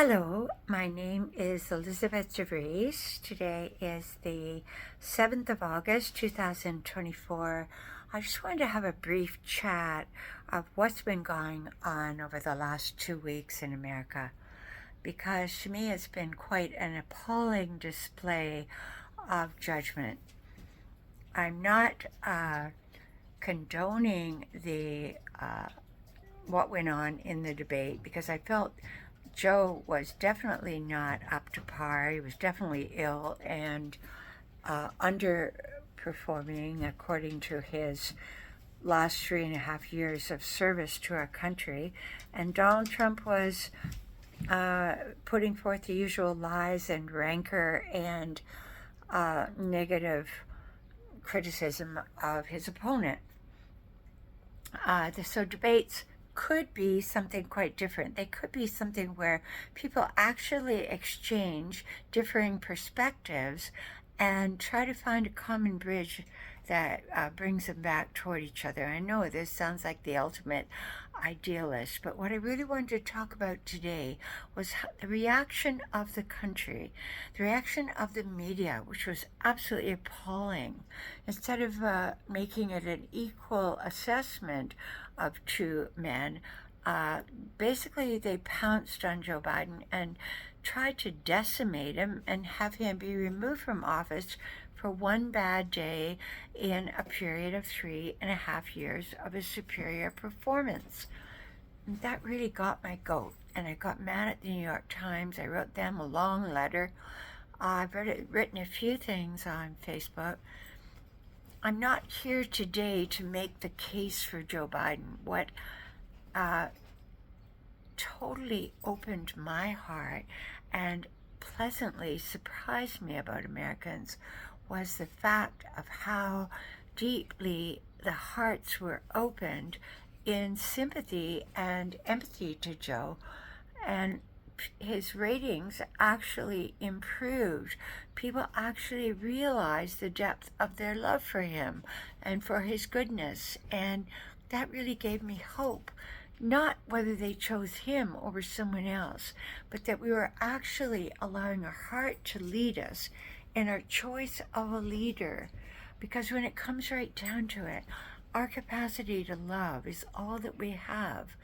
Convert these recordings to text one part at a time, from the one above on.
Hello, my name is Elizabeth DeVries. Today is the 7th of August 2024. I just wanted to have a brief chat of what's been going on over the last 2 weeks in America, because to me it's been quite an appalling display of judgment. I'm not condoning the what went on in the debate, because I felt Joe was definitely not up to par. He was definitely ill and underperforming according to his last 3.5 years of service to our country. And Donald Trump was putting forth the usual lies and rancor and negative criticism of his opponent. So debates could be something quite different. They could be something where people actually exchange differing perspectives and try to find a common bridge that brings them back toward each other. I know this sounds like the ultimate idealist, but what I really wanted to talk about today was the reaction of the country, the reaction of the media, which was absolutely appalling. Instead of making it an equal assessment of two men, basically they pounced on Joe Biden and tried to decimate him and have him be removed from office for one bad day in a period of 3.5 years of his superior performance. And that really got my goat, and I got mad at the New York Times. I wrote them a long letter. I've written a few things on Facebook. I'm not here today to make the case for Joe Biden. What totally opened my heart and pleasantly surprised me about Americans was the fact of how deeply the hearts were opened in sympathy and empathy to Joe, and his ratings actually improved. People actually realized the depth of their love for him and for his goodness, and that really gave me hope. Not whether they chose him over someone else, but that we were actually allowing our heart to lead us in our choice of a leader. Because when it comes right down to it, our capacity to love is all that we have.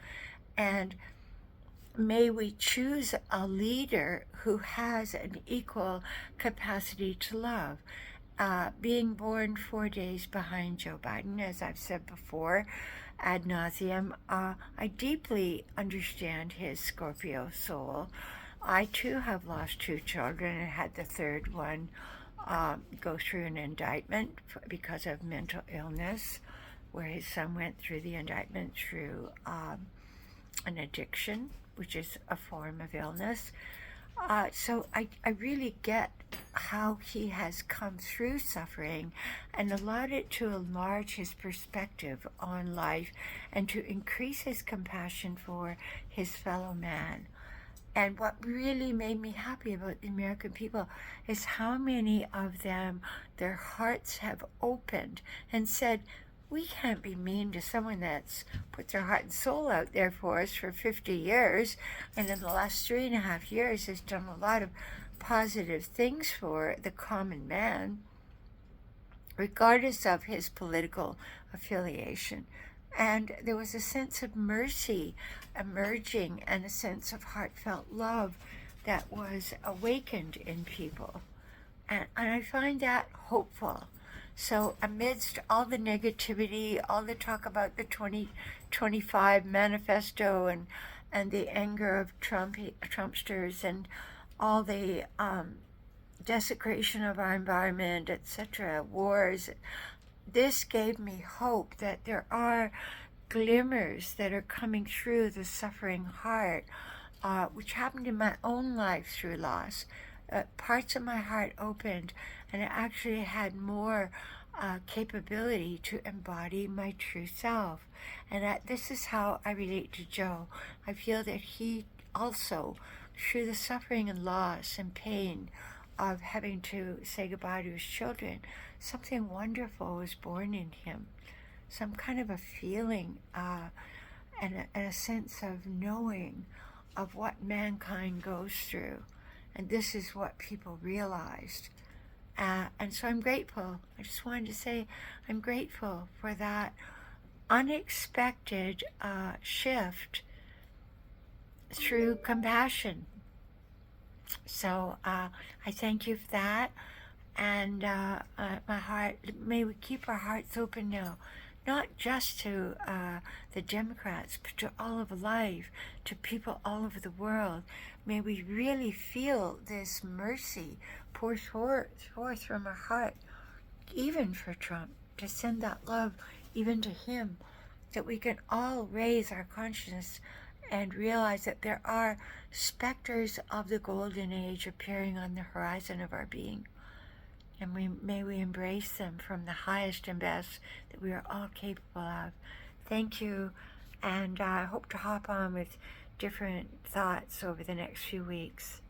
And may we choose a leader who has an equal capacity to love. Being born 4 days behind Joe Biden, as I've said before, ad nauseum, I deeply understand his Scorpio soul. I too have lost 2 children and had the third one go through an indictment because of mental illness, where his son went through the indictment through an addiction, which is a form of illness. So I really get how he has come through suffering and allowed it to enlarge his perspective on life and to increase his compassion for his fellow man. And what really made me happy about the American people is how many of them, their hearts have opened and said, we can't be mean to someone that's put their heart and soul out there for us for 50 years, and in the last 3.5 years has done a lot of positive things for the common man, regardless of his political affiliation. And there was a sense of mercy emerging and a sense of heartfelt love that was awakened in people. And I find that hopeful. So amidst all the negativity, all the talk about the 2025 manifesto and the anger of Trumpsters and all the desecration of our environment, etc., wars, this gave me hope that there are glimmers that are coming through the suffering heart, which happened in my own life through loss. Parts of my heart opened, and I actually had more capability to embody my true self. And this is how I relate to Joe. I feel that he also, through the suffering and loss and pain of having to say goodbye to his children, something wonderful was born in him. Some kind of a feeling and a sense of knowing of what mankind goes through. And this is what people realized. And so I'm grateful. I just wanted to say I'm grateful for that unexpected shift through compassion. So I thank you for that. And my heart, may we keep our hearts open now, not just to the Democrats, but to all of life, to people all over the world. May we really feel this mercy pour forth from our heart, even for Trump, to send that love even to him, that we can all raise our consciousness and realize that there are specters of the golden age appearing on the horizon of our being. And may we embrace them from the highest and best that we are all capable of. Thank you, and I hope to hop on with different thoughts over the next few weeks.